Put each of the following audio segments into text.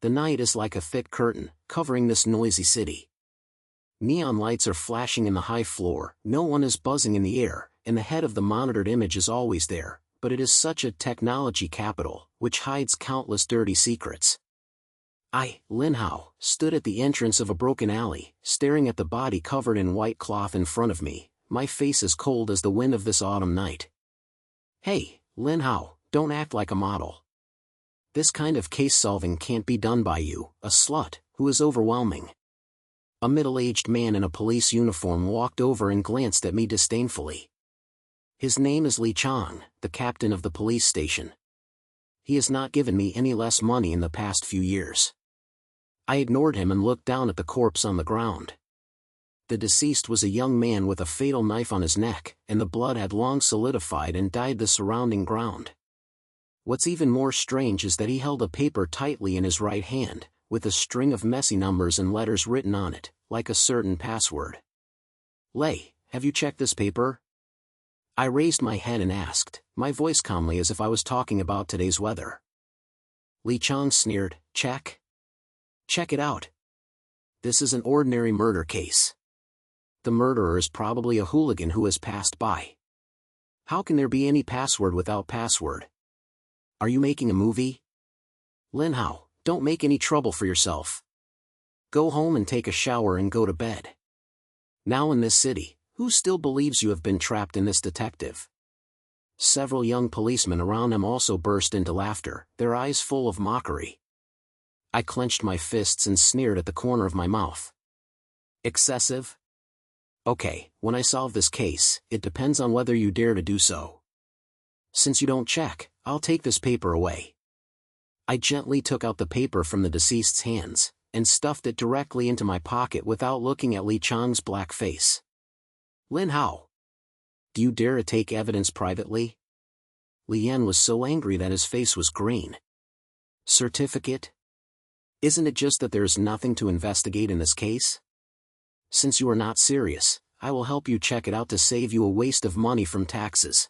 the night is like a thick curtain, covering this noisy city. Neon lights are flashing in the high floor, no one is buzzing in the air, and the head of the monitored image is always there, but it is such a technology capital, which hides countless dirty secrets. I, Lin Hao, stood at the entrance of a broken alley, staring at the body covered in white cloth in front of me, my face as cold as the wind of this autumn night. Hey, Lin Hao, don't act like a model. This kind of case-solving can't be done by you, a slut, who is overwhelming. A middle-aged man in a police uniform walked over and glanced at me disdainfully. His name is Li Chang, the captain of the police station. He has not given me any less money in the past few years. I ignored him and looked down at the corpse on the ground. The deceased was a young man with a fatal knife on his neck, and the blood had long solidified and dyed the surrounding ground. What's even more strange is that he held a paper tightly in his right hand, with a string of messy numbers and letters written on it, like a certain password. "Lei, have you checked this paper?" I raised my head and asked, my voice calmly as if I was talking about today's weather. Li Chang sneered, "Check? Check it out. This is an ordinary murder case. The murderer is probably a hooligan who has passed by. How can there be any password without password? Are you making a movie? Lin Hao, don't make any trouble for yourself. Go home and take a shower and go to bed. Now in this city, who still believes you have been trapped in this detective?" Several young policemen around him also burst into laughter, their eyes full of mockery. I clenched my fists and sneered at the corner of my mouth. Excessive? Okay, when I solve this case, it depends on whether you dare to do so. Since you don't check, I'll take this paper away. I gently took out the paper from the deceased's hands, and stuffed it directly into my pocket without looking at Li Chang's black face. "Lin Hao, do you dare to take evidence privately?" Li Yan was so angry that his face was green. "Certificate? Isn't it just that there is nothing to investigate in this case? Since you are not serious, I will help you check it out to save you a waste of money from taxes."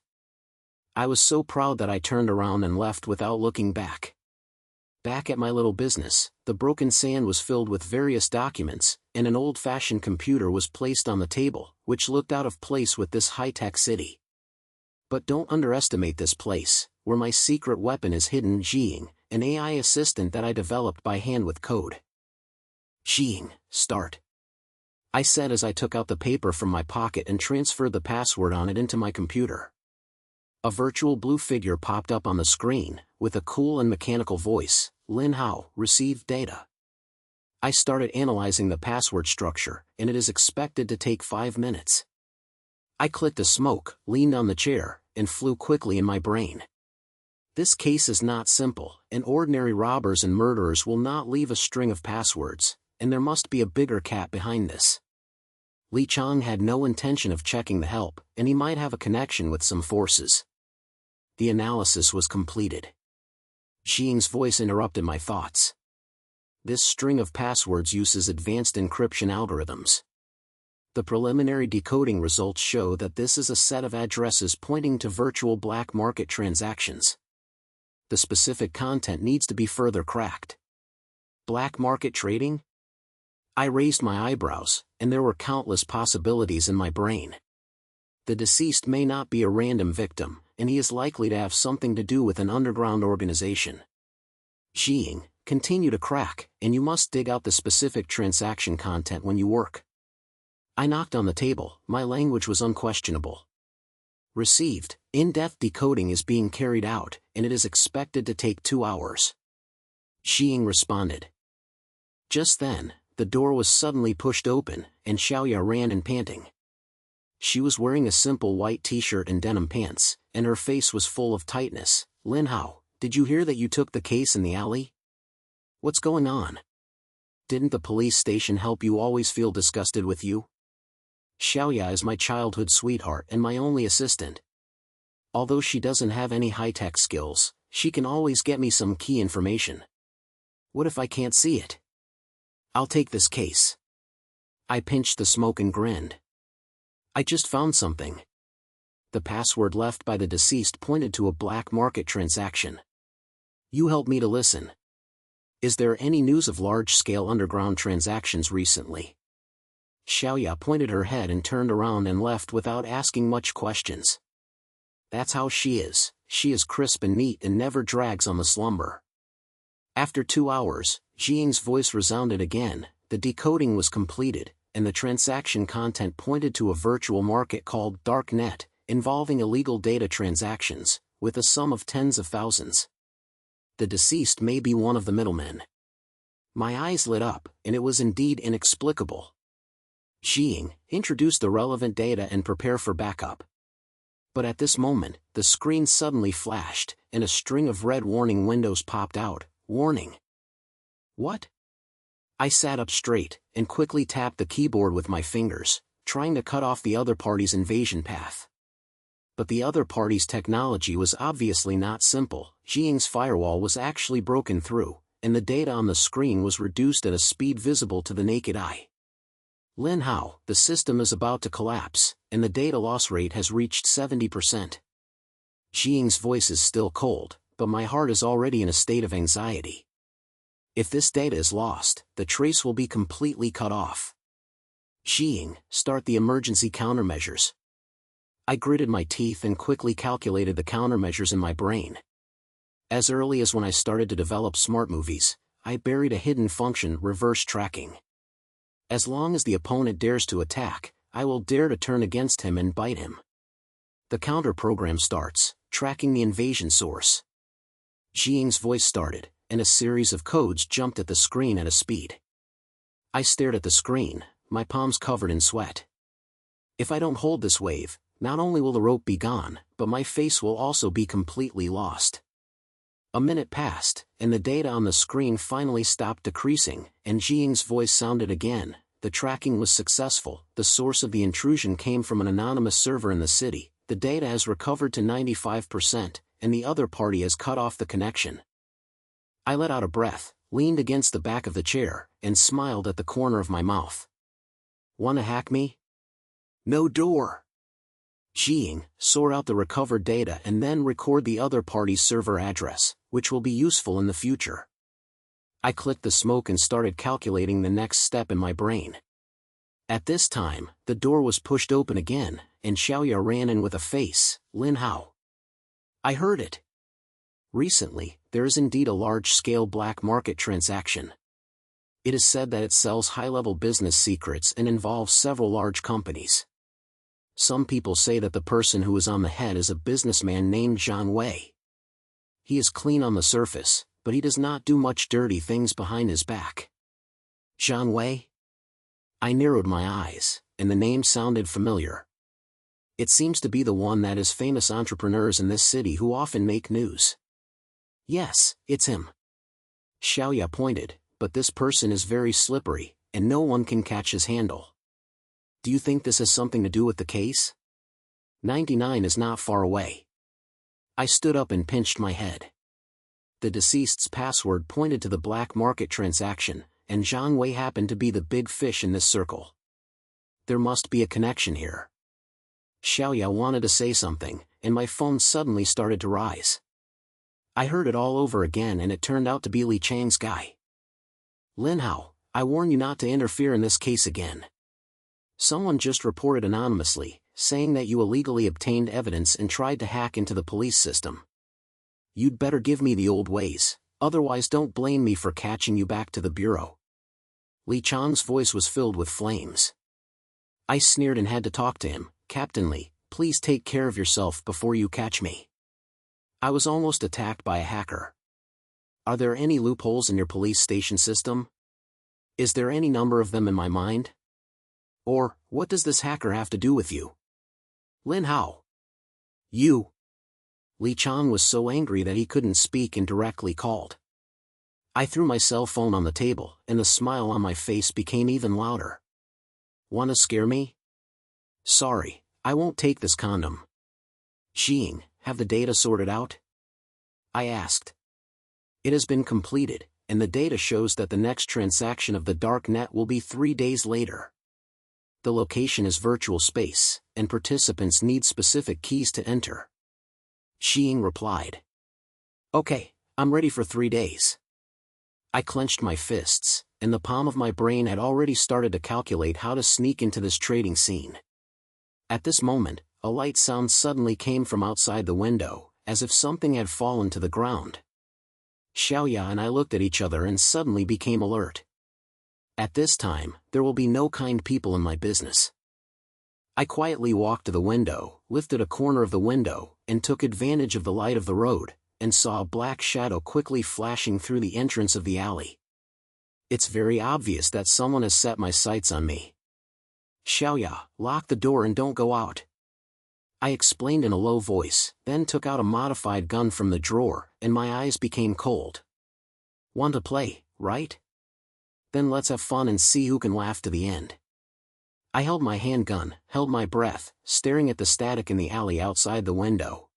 I was so proud that I turned around and left without looking back. Back at my little business, the broken sand was filled with various documents, and an old-fashioned computer was placed on the table, which looked out of place with this high-tech city. But don't underestimate this place, where my secret weapon is hidden. Jing, an AI assistant that I developed by hand with code. "Jing, start," I said as I took out the paper from my pocket and transferred the password on it into my computer. A virtual blue figure popped up on the screen, with a cool and mechanical voice. "Lin Hao, received data." I started analyzing the password structure, and it is expected to take 5 minutes. I clicked a smoke, leaned on the chair, and flew quickly in my brain. This case is not simple, and ordinary robbers and murderers will not leave a string of passwords, and there must be a bigger cat behind this. Li Chang had no intention of checking the help, and he might have a connection with some forces. The analysis was completed. Jing's voice interrupted my thoughts. This string of passwords uses advanced encryption algorithms. The preliminary decoding results show that this is a set of addresses pointing to virtual black market transactions. The specific content needs to be further cracked. Black market trading? I raised my eyebrows, and there were countless possibilities in my brain. The deceased may not be a random victim, and he is likely to have something to do with an underground organization. Jing, continue to crack, and you must dig out the specific transaction content when you work. I knocked on the table, my language was unquestionable. Received, in-depth decoding is being carried out, and it is expected to take 2 hours. Jing responded. Just then, the door was suddenly pushed open, and Xiaoya ran in panting. She was wearing a simple white t-shirt and denim pants, and her face was full of tightness. "Lin Hao, did you hear that you took the case in the alley? What's going on? Didn't the police station help you always feel disgusted with you? Xiaoya is my childhood sweetheart and my only assistant. Although she doesn't have any high-tech skills, she can always get me some key information. What if I can't see it? I'll take this case." I pinched the smoke and grinned. I just found something. The password left by the deceased pointed to a black market transaction. "You helped me to listen. Is there any news of large-scale underground transactions recently? Xiaoya pointed her head and turned around and left without asking much questions. That's how she is. She is crisp and neat and never drags on the slumber. After 2 hours, Jing's voice resounded again, the decoding was completed, and the transaction content pointed to a virtual market called Darknet, involving illegal data transactions, with a sum of tens of thousands. The deceased may be one of the middlemen. My eyes lit up, and it was indeed inexplicable. Jing, introduce the relevant data and prepare for backup. But at this moment, the screen suddenly flashed, and a string of red warning windows popped out. Warning. What? I sat up straight, and quickly tapped the keyboard with my fingers, trying to cut off the other party's invasion path. But the other party's technology was obviously not simple. Jing's firewall was actually broken through, and the data on the screen was reduced at a speed visible to the naked eye. Lin Hao, the system is about to collapse, and the data loss rate has reached 70%. Jing's voice is still cold, but my heart is already in a state of anxiety. If this data is lost, the trace will be completely cut off. Jing, start the emergency countermeasures. I gritted my teeth and quickly calculated the countermeasures in my brain. As early as when I started to develop smart movies, I buried a hidden function, reverse tracking. As long as the opponent dares to attack, I will dare to turn against him and bite him. The counter program starts, tracking the invasion source. Jing's voice started, and a series of codes jumped at the screen at a speed. I stared at the screen, my palms covered in sweat. If I don't hold this wave, not only will the rope be gone, but my face will also be completely lost. A minute passed, and the data on the screen finally stopped decreasing, and Jing's voice sounded again. The tracking was successful. The source of the intrusion came from an anonymous server in the city. The data has recovered to 95%, and the other party has cut off the connection. I let out a breath, leaned against the back of the chair, and smiled at the corner of my mouth. Wanna hack me? No door. Jing, sort out the recovered data and then record the other party's server address, which will be useful in the future. I clicked the smoke and started calculating the next step in my brain. At this time, the door was pushed open again, and Xiaoya ran in with a face. Lin Hao. I heard it. Recently, there is indeed a large-scale black market transaction. It is said that it sells high-level business secrets and involves several large companies. Some people say that the person who is on the head is a businessman named Zhang Wei. He is clean on the surface, but he does not do much dirty things behind his back. Zhang Wei? I narrowed my eyes, and the name sounded familiar. It seems to be the one that is famous entrepreneurs in this city who often make news. Yes, it's him. Xiaoya pointed, but this person is very slippery, and no one can catch his handle. Do you think this has something to do with the case? 99 is not far away. I stood up and pinched my head. The deceased's password pointed to the black market transaction, and Zhang Wei happened to be the big fish in this circle. There must be a connection here. Xiaoya wanted to say something, and my phone suddenly started to rise. I heard it all over again, and it turned out to be Li Chang's guy. Lin Hao, I warn you not to interfere in this case again. Someone just reported anonymously, saying that you illegally obtained evidence and tried to hack into the police system. You'd better give me the old ways, otherwise don't blame me for catching you back to the bureau. Li Chang's voice was filled with flames. I sneered and had to talk to him. Captain Li, please take care of yourself before you catch me. I was almost attacked by a hacker. Are there any loopholes in your police station system? Is there any number of them in my mind? Or, what does this hacker have to do with you? Lin Hao. You. Li Chang was so angry that he couldn't speak and directly called. I threw my cell phone on the table, and the smile on my face became even louder. Wanna scare me? Sorry, I won't take this condom. Jing, have the data sorted out? I asked. It has been completed, and the data shows that the next transaction of the dark net will be 3 days later. The location is virtual space, and participants need specific keys to enter. Jing replied. Okay, I'm ready for 3 days. I clenched my fists, and the palm of my brain had already started to calculate how to sneak into this trading scene. At this moment, a light sound suddenly came from outside the window, as if something had fallen to the ground. Xiaoya and I looked at each other and suddenly became alert. At this time, there will be no kind people in my business. I quietly walked to the window, lifted a corner of the window, and took advantage of the light of the road, and saw a black shadow quickly flashing through the entrance of the alley. It's very obvious that someone has set my sights on me. Xiaoya, lock the door and don't go out. I explained in a low voice, then took out a modified gun from the drawer, and my eyes became cold. Want to play, right? Then let's have fun and see who can laugh to the end. I held my handgun, held my breath, staring at the static in the alley outside the window.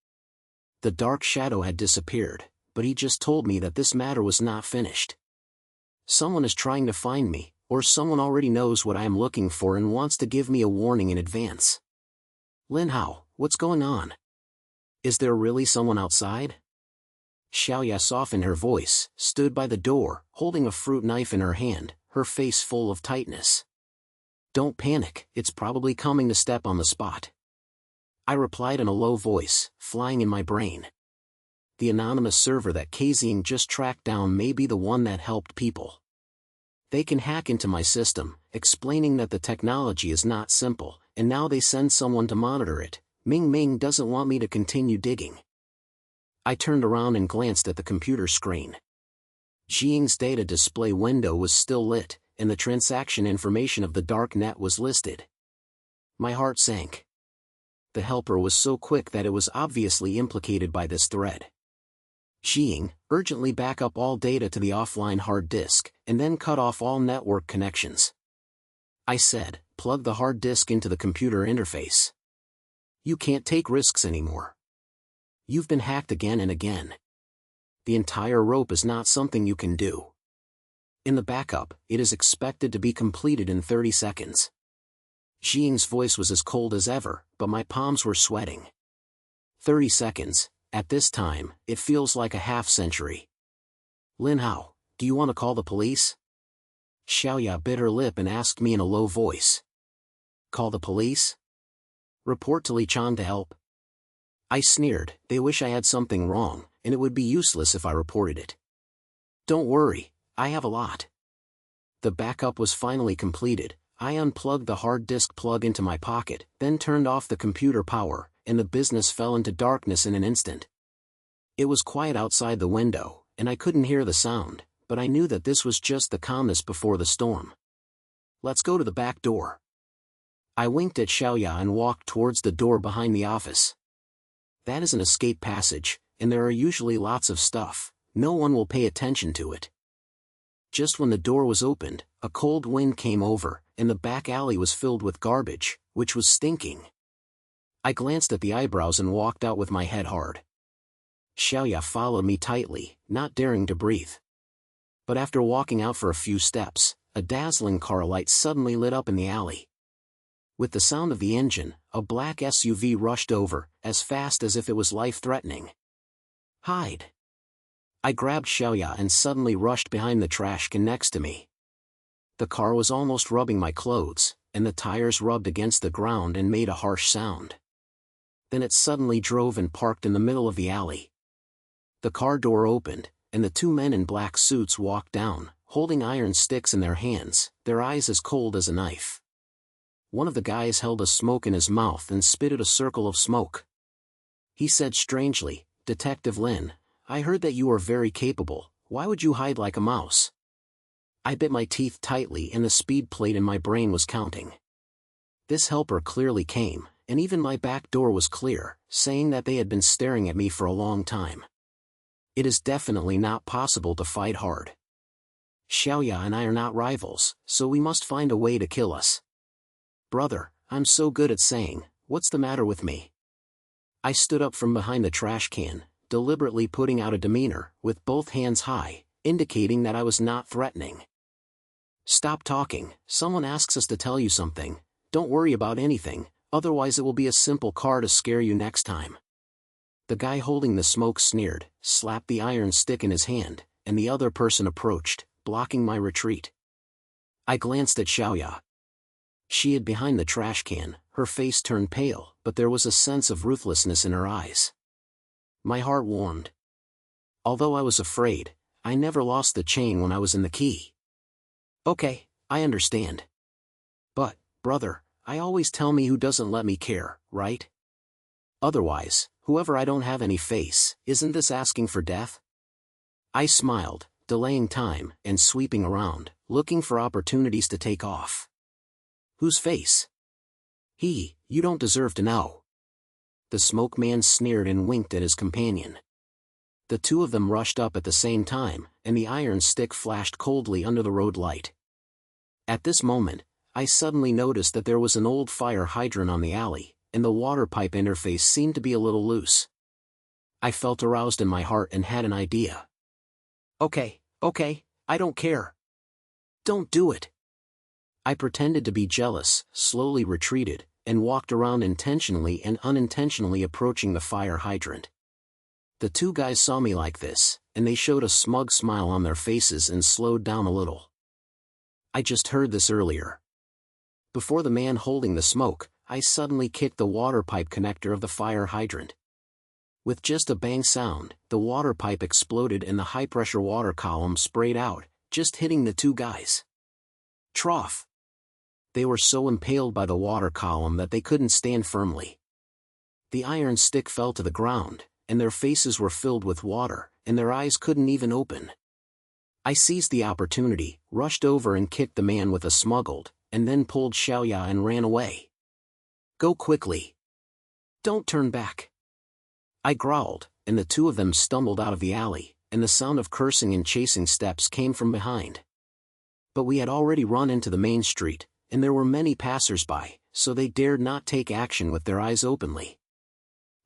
The dark shadow had disappeared, but he just told me that this matter was not finished. Someone is trying to find me, or someone already knows what I am looking for and wants to give me a warning in advance. Lin Hao, what's going on? Is there really someone outside? Xiaoya softened her voice, stood by the door, holding a fruit knife in her hand, her face full of tightness. Don't panic, it's probably coming to step on the spot. I replied in a low voice, flying in my brain. The anonymous server that Kazing just tracked down may be the one that helped people. They can hack into my system, explaining that the technology is not simple, and now they send someone to monitor it. Ming Ming doesn't want me to continue digging. I turned around and glanced at the computer screen. Jing's data display window was still lit, and the transaction information of the dark net was listed. My heart sank. The helper was so quick that it was obviously implicated by this thread. Jing, urgently back up all data to the offline hard disk, and then cut off all network connections. I said, plug the hard disk into the computer interface. You can't take risks anymore. You've been hacked again and again. The entire rope is not something you can do. In the backup, it is expected to be completed in 30 seconds. Jing's voice was as cold as ever, but my palms were sweating. 30 seconds, at this time, it feels like a half-century. Lin Hao, do you want to call the police? Xiaoya bit her lip and asked me in a low voice. Call the police? Report to Li Chan to help? I sneered, they wish I had something wrong, and it would be useless if I reported it. Don't worry, I have a lot. The backup was finally completed. I unplugged the hard disk plug into my pocket, then turned off the computer power, and the business fell into darkness in an instant. It was quiet outside the window, and I couldn't hear the sound, but I knew that this was just the calmness before the storm. Let's go to the back door. I winked at Xiaoya and walked towards the door behind the office. That is an escape passage, and there are usually lots of stuff. No one will pay attention to it. Just when the door was opened, a cold wind came over, and the back alley was filled with garbage, which was stinking. I glanced at the eyebrows and walked out with my head hard. Xiaoya followed me tightly, not daring to breathe. But after walking out for a few steps, a dazzling car light suddenly lit up in the alley. With the sound of the engine, a black SUV rushed over, as fast as if it was life-threatening. Hide! I grabbed Xiaoya and suddenly rushed behind the trash can next to me. The car was almost rubbing my clothes, and the tires rubbed against the ground and made a harsh sound. Then it suddenly drove and parked in the middle of the alley. The car door opened, and the two men in black suits walked down, holding iron sticks in their hands, their eyes as cold as a knife. One of the guys held a smoke in his mouth and spitted a circle of smoke. He said strangely, "Detective Lin, I heard that you are very capable. Why would you hide like a mouse?" I bit my teeth tightly and the speed plate in my brain was counting. This helper clearly came, and even my back door was clear, saying that they had been staring at me for a long time. It is definitely not possible to fight hard. Xiaoya and I are not rivals, so we must find a way to kill us. Brother, I'm so good at saying, "What's the matter with me?" I stood up from behind the trash can, deliberately putting out a demeanor, with both hands high, indicating that I was not threatening. Stop talking, someone asks us to tell you something. Don't worry about anything, otherwise it will be a simple car to scare you next time. The guy holding the smoke sneered, slapped the iron stick in his hand, and the other person approached, blocking my retreat. I glanced at Xiaoya. She hid behind the trash can, her face turned pale, but there was a sense of ruthlessness in her eyes. My heart warmed. Although I was afraid, I never lost the chain when I was in the key. Okay, I understand. But, brother, I always tell me who doesn't let me care, right? Otherwise, whoever I don't have any face, isn't this asking for death? I smiled, delaying time, and sweeping around, looking for opportunities to take off. Whose face? You don't deserve to know. The smoke man sneered and winked at his companion. The two of them rushed up at the same time, and the iron stick flashed coldly under the road light. At this moment, I suddenly noticed that there was an old fire hydrant on the alley, and the water pipe interface seemed to be a little loose. I felt aroused in my heart and had an idea. Okay, I don't care. Don't do it. I pretended to be jealous, slowly retreated, and walked around intentionally and unintentionally approaching the fire hydrant. The two guys saw me like this, and they showed a smug smile on their faces and slowed down a little. I just heard this earlier. Before the man holding the smoke, I suddenly kicked the water pipe connector of the fire hydrant. With just a bang sound, the water pipe exploded and the high-pressure water column sprayed out, just hitting the two guys. Trough! They were so impaled by the water column that they couldn't stand firmly. The iron stick fell to the ground, and their faces were filled with water, and their eyes couldn't even open. I seized the opportunity, rushed over and kicked the man with a smuggled, and then pulled Xiaoya and ran away. Go quickly. Don't turn back. I growled, and the two of them stumbled out of the alley, and the sound of cursing and chasing steps came from behind. But we had already run into the main street, and there were many passers-by, so they dared not take action with their eyes openly.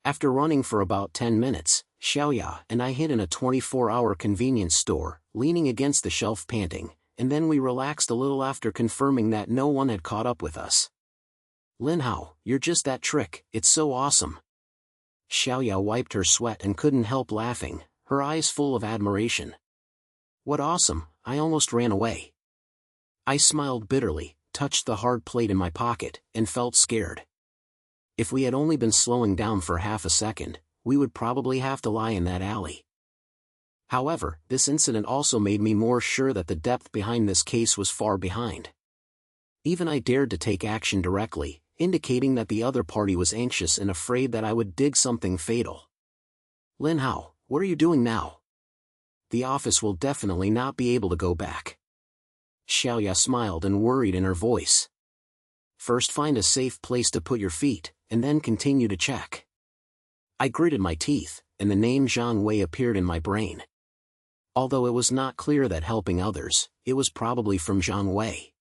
After running for about 10 minutes, Xiaoya and I hid in a 24-hour convenience store, leaning against the shelf panting, and then we relaxed a little after confirming that no one had caught up with us. Lin Hao, you're just that trick, it's so awesome. Xiaoya wiped her sweat and couldn't help laughing, her eyes full of admiration. What awesome, I almost ran away. I smiled bitterly, touched the hard plate in my pocket, and felt scared. If we had only been slowing down for half a second, we would probably have to lie in that alley. However, this incident also made me more sure that the depth behind this case was far behind. Even I dared to take action directly, indicating that the other party was anxious and afraid that I would dig something fatal. Lin Hao, what are you doing now? The office will definitely not be able to go back. Xiaoya smiled and worried in her voice. First find a safe place to put your feet, and then continue to check. I gritted my teeth, and the name Zhang Wei appeared in my brain. Although it was not clear that helping others, it was probably from Zhang Wei.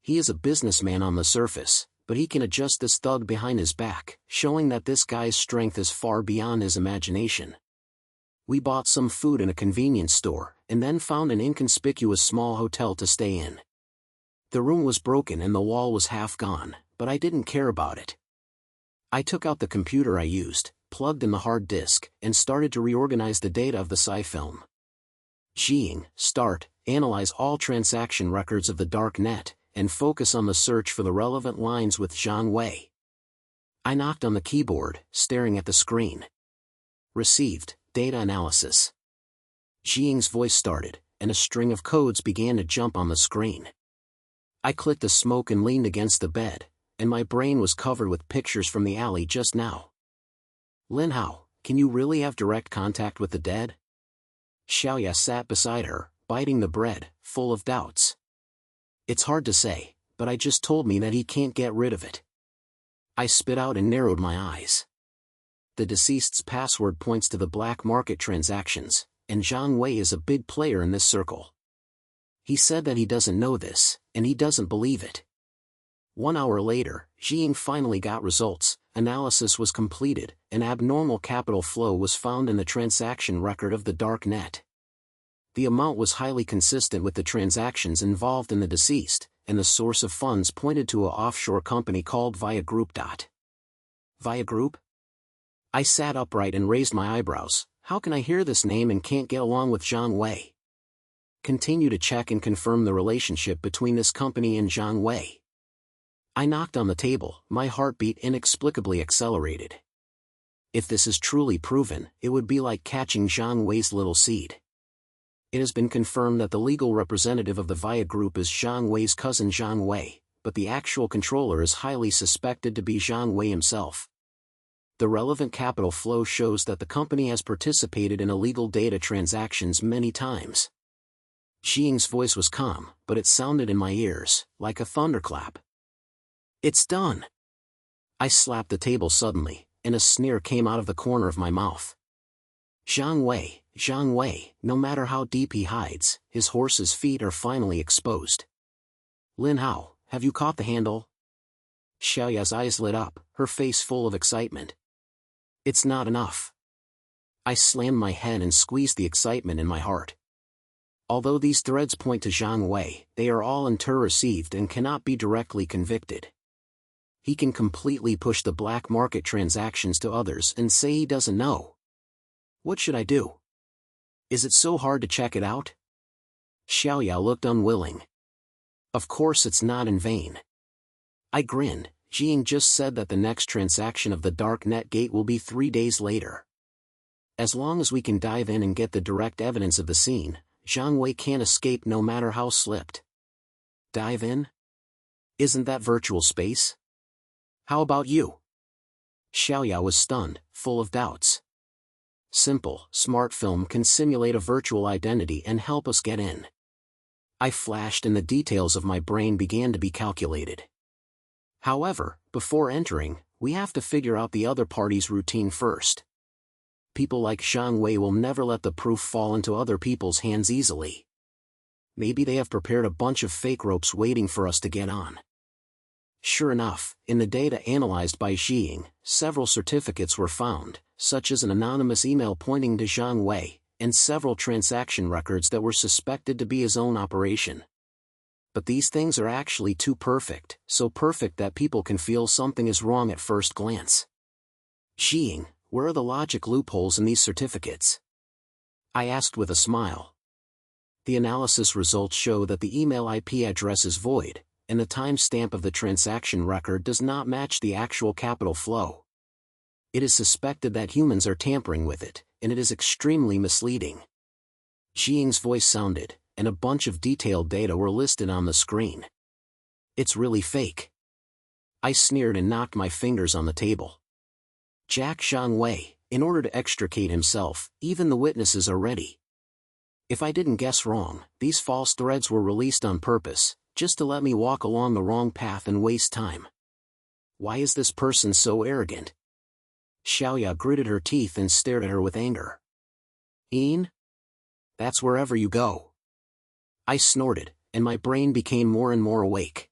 He is a businessman on the surface, but he can adjust this thug behind his back, showing that this guy's strength is far beyond his imagination. We bought some food in a convenience store, and then found an inconspicuous small hotel to stay in. The room was broken and the wall was half gone, but I didn't care about it. I took out the computer I used, plugged in the hard disk, and started to reorganize the data of the Psi film. Jiying, start, analyze all transaction records of the dark net, and focus on the search for the relevant lines with Zhang Wei. I knocked on the keyboard, staring at the screen. Received, data analysis. Jiying's voice started, and a string of codes began to jump on the screen. I clicked the smoke and leaned against the bed, and my brain was covered with pictures from the alley just now. Lin Hao, can you really have direct contact with the dead? Xiaoya sat beside her, biting the bread, full of doubts. It's hard to say, but I just told me that he can't get rid of it. I spit out and narrowed my eyes. The deceased's password points to the black market transactions, and Zhang Wei is a big player in this circle. He said that he doesn't know this, and he doesn't believe it. 1 hour later, Jiying finally got results, analysis was completed, and abnormal capital flow was found in the transaction record of the dark net. The amount was highly consistent with the transactions involved in the deceased, and the source of funds pointed to an offshore company called Via Group. Via Group? I sat upright and raised my eyebrows. How can I hear this name and can't get along with Zhang Wei? continue to check and confirm the relationship between this company and Zhang Wei. I knocked on the table, my heartbeat inexplicably accelerated. If this is truly proven, it would be like catching Zhang Wei's little seed. It has been confirmed that the legal representative of the Via Group is Zhang Wei's cousin Zhang Wei, but the actual controller is highly suspected to be Zhang Wei himself. The relevant capital flow shows that the company has participated in illegal data transactions many times. Xiying's voice was calm, but it sounded in my ears like a thunderclap. It's done. I slapped the table suddenly, and a sneer came out of the corner of my mouth. Zhang Wei, no matter how deep he hides, his horse's feet are finally exposed. Lin Hao, have you caught the handle? Xiaoya's eyes lit up, her face full of excitement. It's not enough. I slammed my head and squeezed the excitement in my heart. Although these threads point to Zhang Wei, they are all inter-received and cannot be directly convicted. He can completely push the black market transactions to others and say he doesn't know. What should I do? Is it so hard to check it out? Xiaoya looked unwilling. Of course it's not in vain. I grinned. Xiying just said that the next transaction of the dark net gate will be 3 days later. As long as we can dive in and get the direct evidence of the scene, Zhang Wei can't escape no matter how slipped. Dive in? Isn't that virtual space? How about you? Xiaoya was stunned, full of doubts. Simple, smart film can simulate a virtual identity and help us get in. I flashed and the details of my brain began to be calculated. However, before entering, we have to figure out the other party's routine first. People like Zhang Wei will never let the proof fall into other people's hands easily. Maybe they have prepared a bunch of fake ropes waiting for us to get on. Sure enough, in the data analyzed by Xiying, several certificates were found, such as an anonymous email pointing to Zhang Wei, and several transaction records that were suspected to be his own operation. But these things are actually too perfect, so perfect that people can feel something is wrong at first glance. Xiying, where are the logic loopholes in these certificates? I asked with a smile. The analysis results show that the email IP address is void, and the timestamp of the transaction record does not match the actual capital flow. It is suspected that humans are tampering with it, and it is extremely misleading. Xiying's voice sounded, and a bunch of detailed data were listed on the screen. It's really fake. I sneered and knocked my fingers on the table. Jack Zhang Wei, in order to extricate himself, even the witnesses are ready. If I didn't guess wrong, these false threads were released on purpose, just to let me walk along the wrong path and waste time. Why is this person so arrogant? Xiaoya gritted her teeth and stared at her with anger. Ian? That's wherever you go. I snorted, and my brain became more and more awake.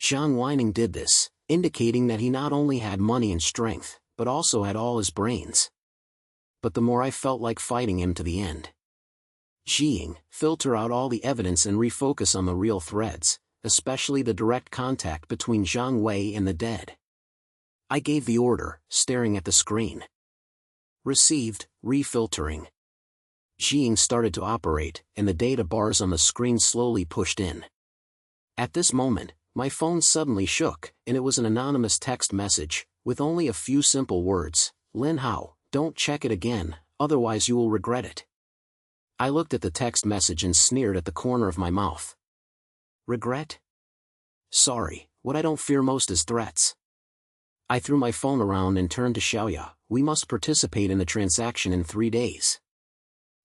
Zhang Weining did this, indicating that he not only had money and strength, but also had all his brains. But the more I felt like fighting him to the end. Xiying, filter out all the evidence and refocus on the real threads, especially the direct contact between Zhang Wei and the dead. I gave the order, staring at the screen. Received, refiltering. Xiying started to operate, and the data bars on the screen slowly pushed in. At this moment, my phone suddenly shook, and it was an anonymous text message, with only a few simple words. Lin Hao, don't check it again, otherwise you will regret it. I looked at the text message and sneered at the corner of my mouth. Regret? Sorry, what I don't fear most is threats. I threw my phone around and turned to Xiaoya. We must participate in the transaction in 3 days.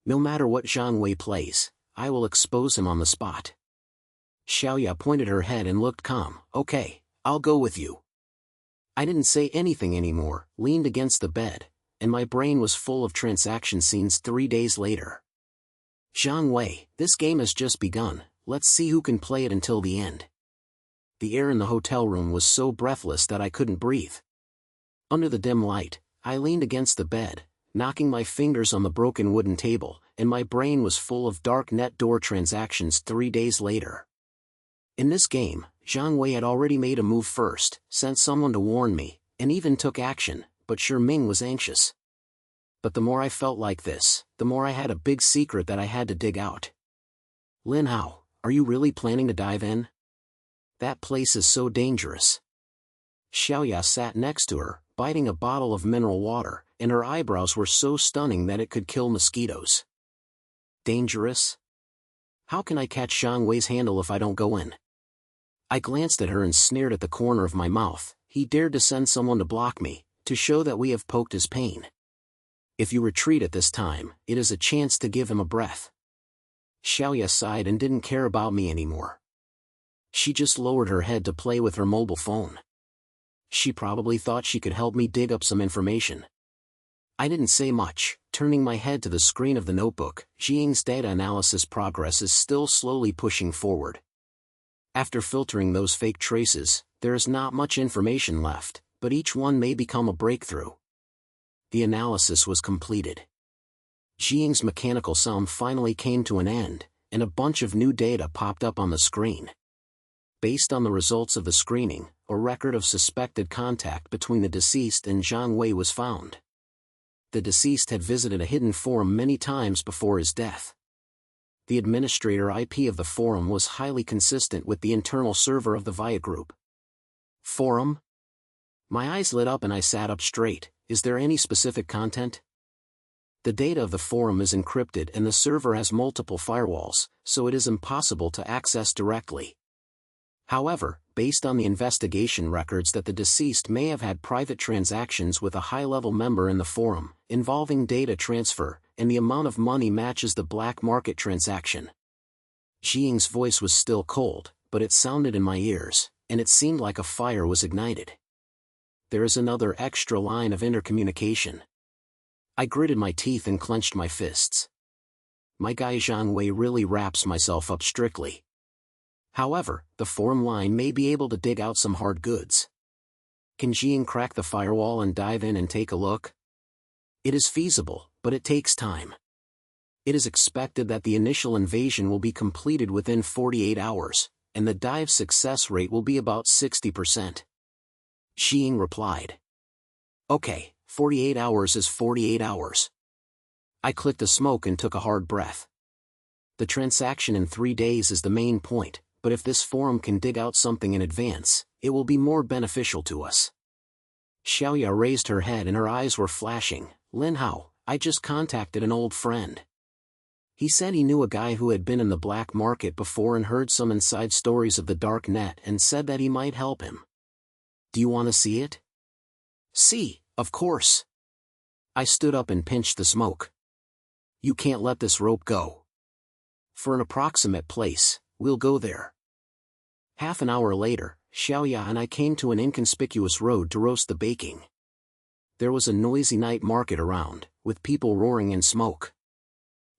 No matter what Zhang Wei plays, I will expose him on the spot. Xiaoya pointed her head and looked calm. Okay, I'll go with you. I didn't say anything anymore, leaned against the bed, and my brain was full of transaction scenes 3 days later. Zhang Wei, this game has just begun, let's see who can play it until the end. The air in the hotel room was so breathless that I couldn't breathe. Under the dim light, I leaned against the bed, knocking my fingers on the broken wooden table, and my brain was full of dark net door transactions 3 days later. In this game, Zhang Wei had already made a move first, sent someone to warn me, and even took action, but Shi Ming was anxious. But the more I felt like this, the more I had a big secret that I had to dig out. Lin Hao, are you really planning to dive in? That place is so dangerous. Xiaoya sat next to her, biting a bottle of mineral water, and her eyebrows were so stunning that it could kill mosquitoes. Dangerous? How can I catch Zhang Wei's handle if I don't go in? I glanced at her and sneered at the corner of my mouth. He dared to send someone to block me, to show that we have poked his pain. If you retreat at this time, it is a chance to give him a breath. Xiaoya sighed and didn't care about me anymore. She just lowered her head to play with her mobile phone. She probably thought she could help me dig up some information. I didn't say much, turning my head to the screen of the notebook. Jing's data analysis progress is still slowly pushing forward. After filtering those fake traces, there is not much information left, but each one may become a breakthrough. The analysis was completed. Jing's mechanical sum finally came to an end, and a bunch of new data popped up on the screen. Based on the results of the screening, a record of suspected contact between the deceased and Zhang Wei was found. The deceased had visited a hidden forum many times before his death. The administrator IP of the forum was highly consistent with the internal server of the VIA group. Forum? My eyes lit up and I sat up straight. Is there any specific content? The data of the forum is encrypted and the server has multiple firewalls, so it is impossible to access directly. However, based on the investigation records that the deceased may have had private transactions with a high-level member in the forum, involving data transfer, and the amount of money matches the black market transaction. Jing's voice was still cold, but it sounded in my ears, and it seemed like a fire was ignited. There is another extra line of intercommunication. I gritted my teeth and clenched my fists. My guy Zhang Wei really wraps myself up strictly. However, the forum line may be able to dig out some hard goods. Can Jing crack the firewall and dive in and take a look? It is feasible, but it takes time. It is expected that the initial invasion will be completed within 48 hours, and the dive success rate will be about 60%. Jing replied. Okay, 48 hours is 48 hours. I clicked a smoke and took a hard breath. The transaction in 3 days is the main point, but if this forum can dig out something in advance, it will be more beneficial to us. Xiaoya raised her head and her eyes were flashing. Lin Hao, I just contacted an old friend. He said he knew a guy who had been in the black market before and heard some inside stories of the dark net and said that he might help him. Do you want to see it? See, of course. I stood up and pinched the smoke. You can't let this rope go. For an approximate place, we'll go there. Half an hour later, Xiaoya and I came to an inconspicuous road to roast the baking. There was a noisy night market around, with people roaring in smoke.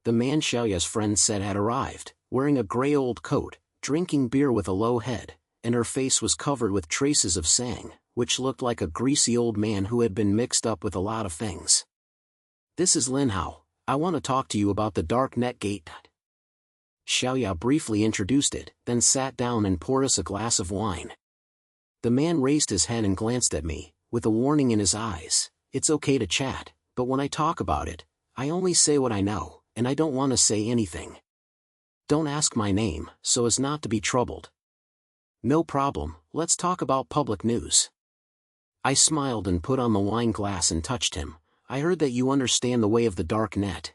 The man Xiaoya's friend said had arrived, wearing a gray old coat, drinking beer with a low head, and her face was covered with traces of sang, which looked like a greasy old man who had been mixed up with a lot of things. This is Lin Hao. I want to talk to you about the dark net gate. Xiaoya briefly introduced it, then sat down and poured us a glass of wine. The man raised his head and glanced at me, with a warning in his eyes. It's okay to chat, but when I talk about it, I only say what I know, and I don't want to say anything. Don't ask my name, so as not to be troubled. No problem, let's talk about public news. I smiled and put on the wine glass and touched him. I heard that you understand the way of the dark net.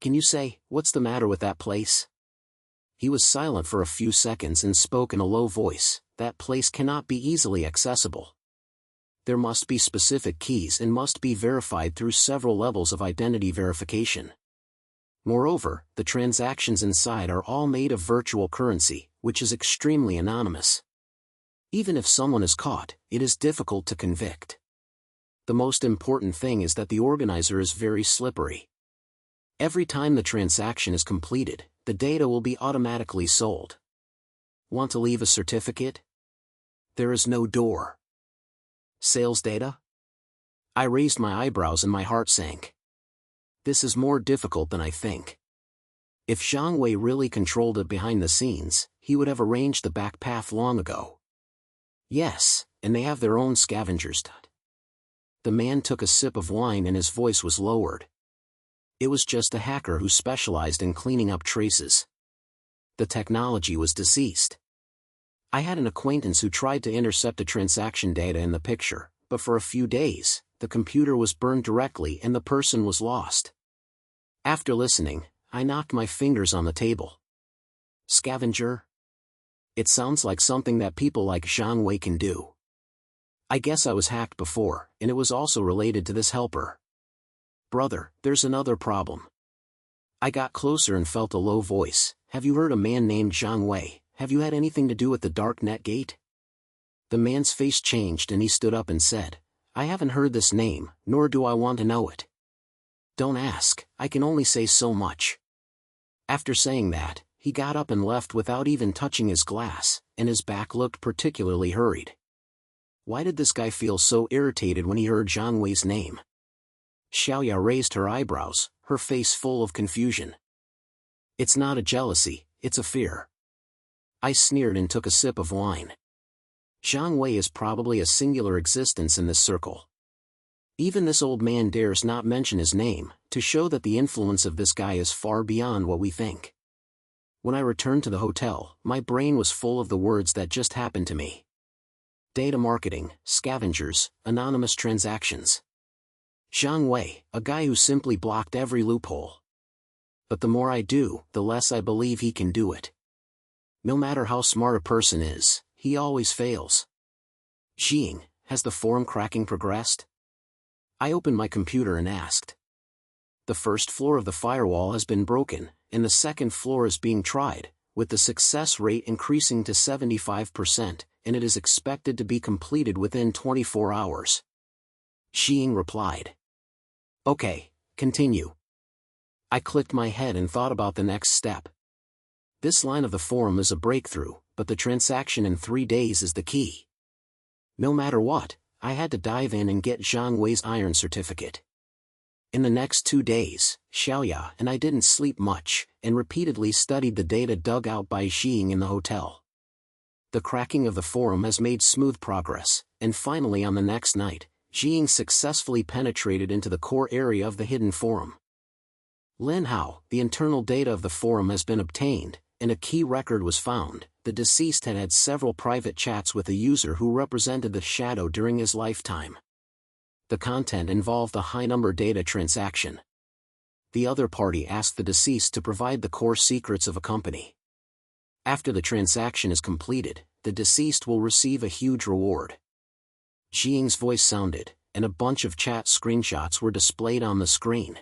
Can you say, what's the matter with that place? He was silent for a few seconds and spoke in a low voice. That place cannot be easily accessible. There must be specific keys and must be verified through several levels of identity verification. Moreover, the transactions inside are all made of virtual currency, which is extremely anonymous. Even if someone is caught, it is difficult to convict. The most important thing is that the organizer is very slippery. Every time the transaction is completed, the data will be automatically sold. Want to leave a certificate? There is no door. Sales data? I raised my eyebrows and my heart sank. This is more difficult than I think. If Zhang Wei really controlled it behind the scenes, he would have arranged the back path long ago. Yes, and they have their own scavengers. The man took a sip of wine and his voice was lowered. It was just a hacker who specialized in cleaning up traces. The technology was deceased. I had an acquaintance who tried to intercept the transaction data in the picture, but for a few days, the computer was burned directly and the person was lost. After listening, I knocked my fingers on the table. Scavenger? It sounds like something that people like Zhang Wei can do. I guess I was hacked before, and it was also related to this helper. Brother, there's another problem. I got closer and felt a low voice. Have you heard a man named Zhang Wei? Have you had anything to do with the Darknet Gate? The man's face changed and he stood up and said, I haven't heard this name, nor do I want to know it. Don't ask, I can only say so much. After saying that, he got up and left without even touching his glass, and his back looked particularly hurried. Why did this guy feel so irritated when he heard Zhang Wei's name? Xiaoya raised her eyebrows, her face full of confusion. It's not a jealousy, it's a fear. I sneered and took a sip of wine. Zhang Wei is probably a singular existence in this circle. Even this old man dares not mention his name, to show that the influence of this guy is far beyond what we think. When I returned to the hotel, my brain was full of the words that just happened to me. Data marketing, scavengers, anonymous transactions. Zhang Wei, a guy who simply blocked every loophole. But the more I do, the less I believe he can do it. No matter how smart a person is, he always fails. Xing, has the forum cracking progressed? I opened my computer and asked. The first floor of the firewall has been broken, and the second floor is being tried, with the success rate increasing to 75%, and it is expected to be completed within 24 hours. Xing replied. Okay, continue. I clicked my head and thought about the next step. This line of the forum is a breakthrough, but the transaction in 3 days is the key. No matter what, I had to dive in and get Zhang Wei's iron certificate. In the next 2 days, Xiaoya and I didn't sleep much, and repeatedly studied the data dug out by Xing in the hotel. The cracking of the forum has made smooth progress, and finally on the next night, Xing successfully penetrated into the core area of the hidden forum. Lin Hao, the internal data of the forum has been obtained, and a key record was found. The deceased had had several private chats with a user who represented the shadow during his lifetime. The content involved a high-number data transaction. The other party asked the deceased to provide the core secrets of a company. After the transaction is completed, the deceased will receive a huge reward. Xing's voice sounded, and a bunch of chat screenshots were displayed on the screen.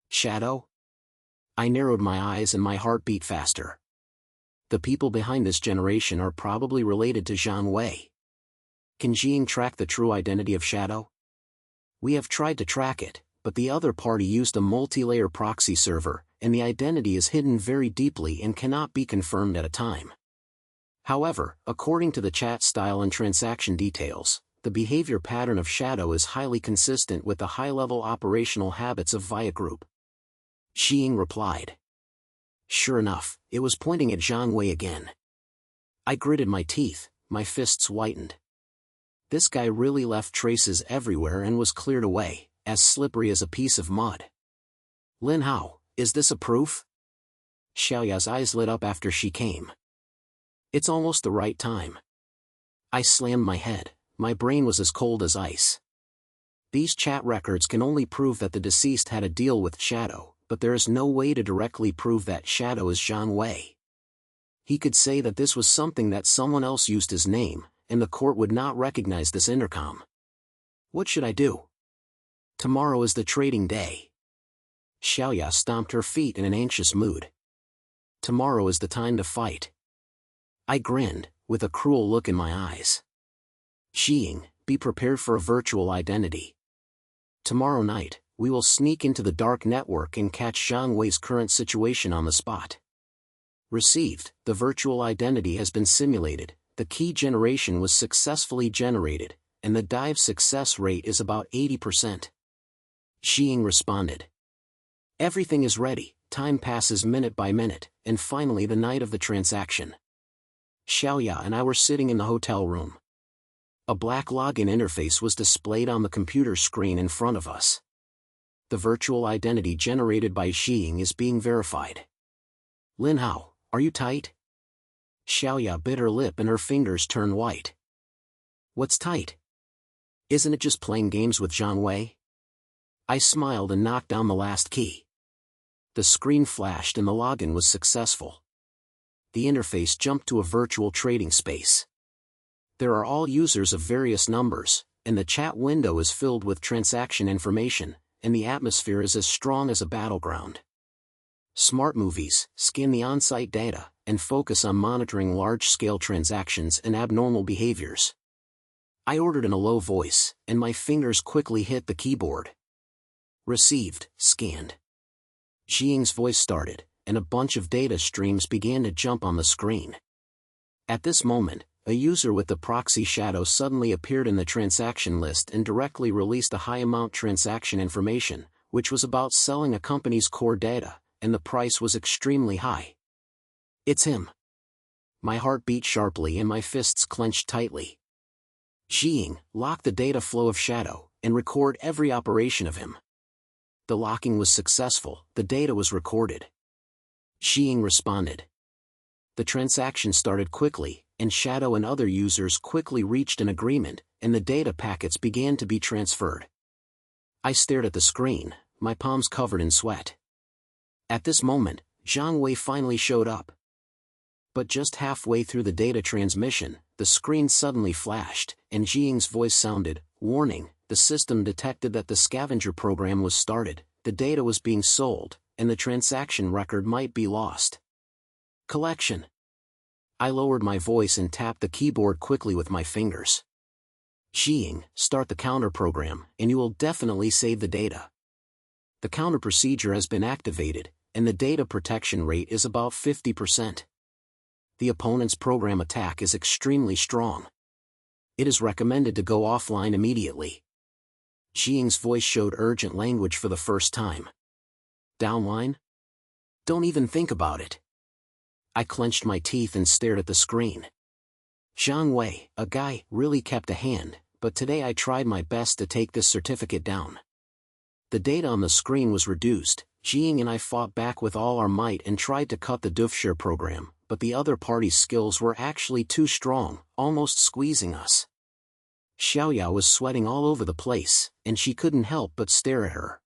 Shadow? I narrowed my eyes and my heart beat faster. The people behind this generation are probably related to Zhang Wei. Can Xing track the true identity of Shadow? We have tried to track it, but the other party used a multi-layer proxy server, and the identity is hidden very deeply and cannot be confirmed at a time. However, according to the chat style and transaction details, the behavior pattern of Shadow is highly consistent with the high-level operational habits of Via Group. Xing replied. Sure enough, it was pointing at Zhang Wei again. I gritted my teeth, my fists whitened. This guy really left traces everywhere and was cleared away, as slippery as a piece of mud. Lin Hao, is this a proof? Xiaoya's eyes lit up after she came. It's almost the right time. I slammed my head, my brain was as cold as ice. These chat records can only prove that the deceased had a deal with Shadow, but there is no way to directly prove that Shadow is Zhang Wei. He could say that this was something that someone else used his name, and the court would not recognize this intercom. What should I do? Tomorrow is the trading day. Xiaoya stomped her feet in an anxious mood. Tomorrow is the time to fight. I grinned, with a cruel look in my eyes. Xing, be prepared for a virtual identity. Tomorrow night, we will sneak into the dark network and catch Zhang Wei's current situation on the spot. Received, the virtual identity has been simulated, the key generation was successfully generated, and the dive success rate is about 80%. Xing responded. Everything is ready, time passes minute by minute, and finally the night of the transaction. Xiaoya and I were sitting in the hotel room. A black login interface was displayed on the computer screen in front of us. The virtual identity generated by Xing is being verified. Lin Hao, Are you tight? Xiaoya bit her lip and her fingers turned white. What's tight? Isn't it just playing games with Zhang Wei? I smiled and knocked down the last key. The screen flashed and the login was successful. The interface jumped to a virtual trading space. There are all users of various numbers, and the chat window is filled with transaction information, and the atmosphere is as strong as a battleground. Smart movies scan the on-site data and focus on monitoring large-scale transactions and abnormal behaviors. I ordered in a low voice, and my fingers quickly hit the keyboard. Received, scanned. Xiying's voice started, and a bunch of data streams began to jump on the screen. At this moment, a user with the proxy shadow suddenly appeared in the transaction list and directly released a high-amount transaction information, which was about selling a company's core data, and the price was extremely high. It's him. My heart beat sharply and my fists clenched tightly. Xiying, lock the data flow of Shadow, and record every operation of him. The locking was successful, the data was recorded. Xiying responded. The transaction started quickly, and Shadow and other users quickly reached an agreement, and the data packets began to be transferred. I stared at the screen, my palms covered in sweat. At this moment, Zhang Wei finally showed up. But just halfway through the data transmission, the screen suddenly flashed, and Xiying's voice sounded, "Warning, the system detected that the scavenger program was started, the data was being sold, and the transaction record might be lost." Collection. I lowered my voice and tapped the keyboard quickly with my fingers. Xiying, start the counter program, and you will definitely save the data. The counter procedure has been activated, and the data protection rate is about 50%. The opponent's program attack is extremely strong. It is recommended to go offline immediately. Xiying's voice showed urgent language for the first time. Downline? Don't even think about it. I clenched my teeth and stared at the screen. Zhang Wei, a guy, really kept a hand, but today I tried my best to take this certificate down. The data on the screen was reduced. Xiying and I fought back with all our might and tried to cut the Doofshare program, but the other party's skills were actually too strong, almost squeezing us. Xiaoya was sweating all over the place, and she couldn't help but stare at her.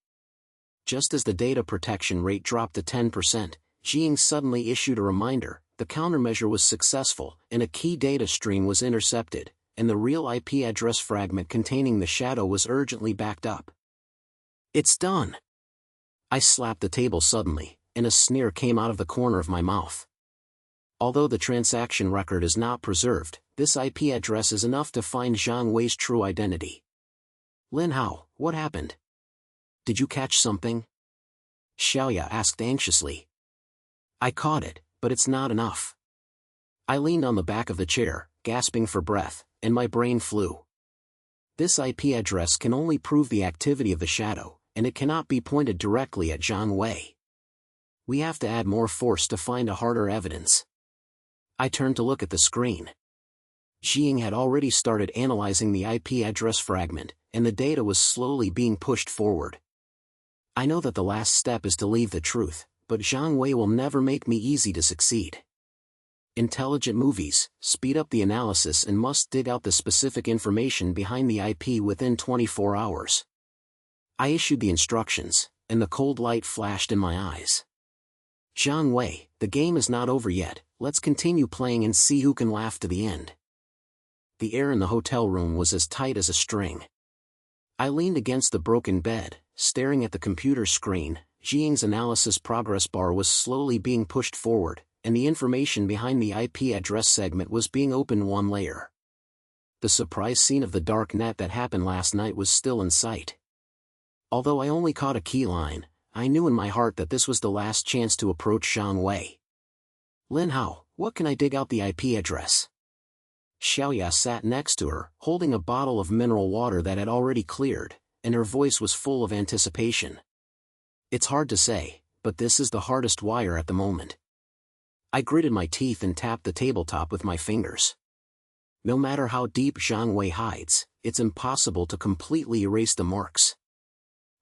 Just as the data protection rate dropped to 10%, Xiying suddenly issued a reminder, the countermeasure was successful, and a key data stream was intercepted, and the real IP address fragment containing the shadow was urgently backed up. It's done! I slapped the table suddenly, and a sneer came out of the corner of my mouth. Although the transaction record is not preserved, this IP address is enough to find Zhang Wei's true identity. Lin Hao, what happened? Did you catch something? Xiaoya asked anxiously. I caught it, but it's not enough. I leaned on the back of the chair, gasping for breath, and my brain flew. This IP address can only prove the activity of the shadow, and it cannot be pointed directly at Zhang Wei. We have to add more force to find a harder evidence. I turned to look at the screen. Xiying had already started analyzing the IP address fragment, and the data was slowly being pushed forward. I know that the last step is to leave the truth, but Zhang Wei will never make me easy to succeed. Intelligent movies speed up the analysis and must dig out the specific information behind the IP within 24 hours. I issued the instructions, and the cold light flashed in my eyes. Zhang Wei, the game is not over yet, let's continue playing and see who can laugh to the end. The air in the hotel room was as tight as a string. I leaned against the broken bed, staring at the computer screen. Xiying's analysis progress bar was slowly being pushed forward, and the information behind the IP address segment was being opened one layer. The surprise scene of the dark net that happened last night was still in sight. Although I only caught a key line, I knew in my heart that this was the last chance to approach Zhang Wei. Lin Hao, what can I dig out the IP address? Xiaoya sat next to her, holding a bottle of mineral water that had already cleared, and her voice was full of anticipation. It's hard to say, but this is the hardest wire at the moment. I gritted my teeth and tapped the tabletop with my fingers. No matter how deep Zhang Wei hides, it's impossible to completely erase the marks.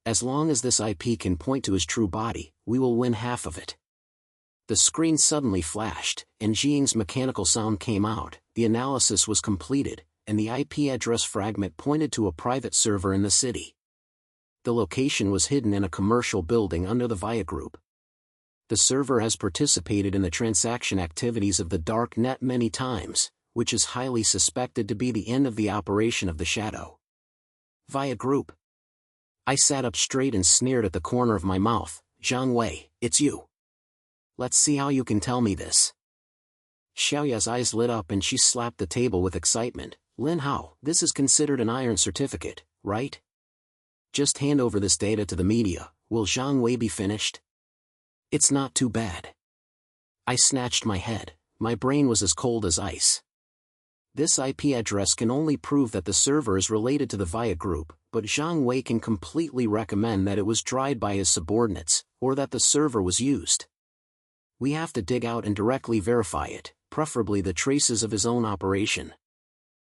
As long as this IP can point to his true body, we will win half of it. The screen suddenly flashed, and Jing's mechanical sound came out. The analysis was completed, and the IP address fragment pointed to a private server in the city. The location was hidden in a commercial building under the Via Group. The server has participated in the transaction activities of the dark net many times, which is highly suspected to be the end of the operation of the Shadow. Via Group. I sat up straight and sneered at the corner of my mouth. Zhang Wei, it's you. Let's see how you can tell me this. Xiaoya's eyes lit up and she slapped the table with excitement. Lin Hao, this is considered an iron certificate, right? Just hand over this data to the media. Will Zhang Wei be finished? It's not too bad. I snatched my head. My brain was as cold as ice. This IP address can only prove that the server is related to the Via Group, but Zhang Wei can completely recommend that it was tried by his subordinates, or that the server was used. We have to dig out and directly verify it, preferably the traces of his own operation.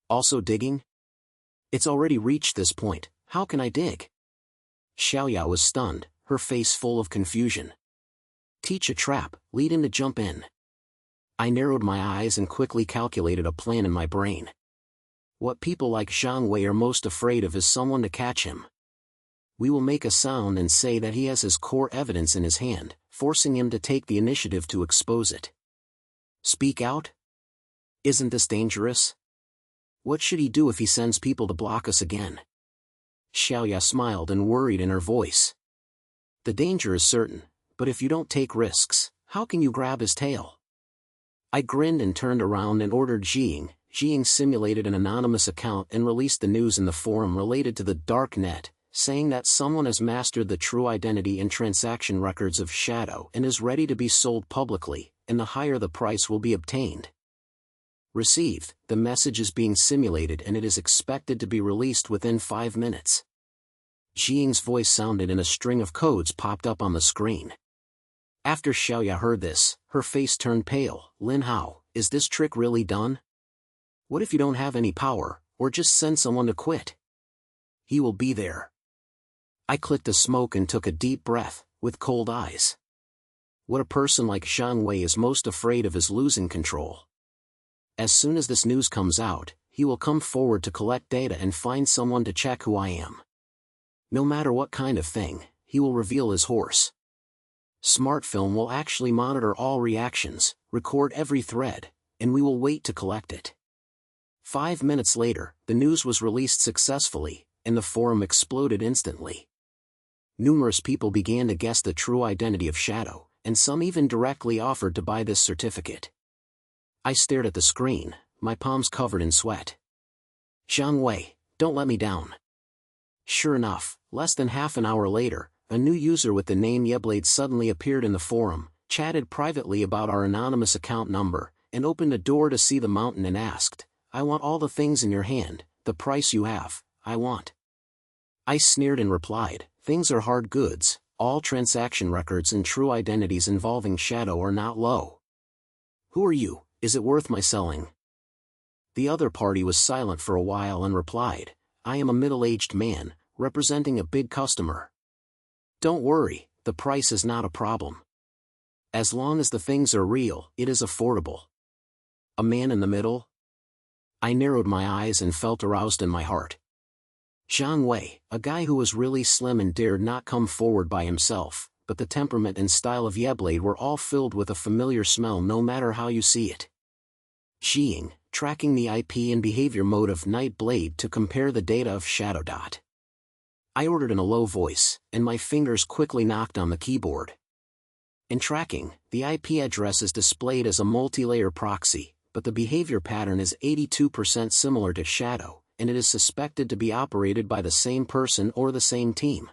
Also digging? It's already reached this point, how can I dig? Xiaoya was stunned, her face full of confusion. Teach a trap, lead him to jump in. I narrowed my eyes and quickly calculated a plan in my brain. What people like Zhang Wei are most afraid of is someone to catch him. We will make a sound and say that he has his core evidence in his hand, forcing him to take the initiative to expose it. Speak out? Isn't this dangerous? What should he do if he sends people to block us again? Xiaoya smiled and worried in her voice. The danger is certain, but if you don't take risks, how can you grab his tail? I grinned and turned around and ordered Jing. Jing simulated an anonymous account and released the news in the forum related to the dark net, saying that someone has mastered the true identity and transaction records of Shadow and is ready to be sold publicly, and the higher the price will be obtained. Received, the message is being simulated and it is expected to be released within 5 minutes. Jing's voice sounded and a string of codes popped up on the screen. After Xiaoya heard this, her face turned pale. Lin Hao, is this trick really done? What if you don't have any power, or just send someone to quit? He will be there. I clicked a smoke and took a deep breath, with cold eyes. What a person like Zhang Wei is most afraid of is losing control. As soon as this news comes out, he will come forward to collect data and find someone to check who I am. No matter what kind of thing, he will reveal his horse. Smartfilm will actually monitor all reactions, record every thread, and we will wait to collect it. 5 minutes later, the news was released successfully, and the forum exploded instantly. Numerous people began to guess the true identity of Shadow, and some even directly offered to buy this certificate. I stared at the screen, my palms covered in sweat. Zhang Wei, don't let me down. Sure enough, less than half an hour later, a new user with the name Yeblade suddenly appeared in the forum, chatted privately about our anonymous account number, and opened a door to see the mountain and asked, I want all the things in your hand, the price you have, I want. I sneered and replied, things are hard goods, all transaction records and true identities involving Shadow are not low. Who are you? Is it worth my selling? The other party was silent for a while and replied, I am a middle-aged man, representing a big customer. Don't worry, the price is not a problem. As long as the things are real, it is affordable. A man in the middle? I narrowed my eyes and felt aroused in my heart. Zhang Wei, a guy who was really slim and dared not come forward by himself, but the temperament and style of Yeblade were all filled with a familiar smell no matter how you see it. Jing, tracking the IP and behavior mode of Nightblade to compare the data of Shadow. I ordered in a low voice, and my fingers quickly knocked on the keyboard. In tracking, the IP address is displayed as a multi-layer proxy, but the behavior pattern is 82% similar to Shadow, and it is suspected to be operated by the same person or the same team.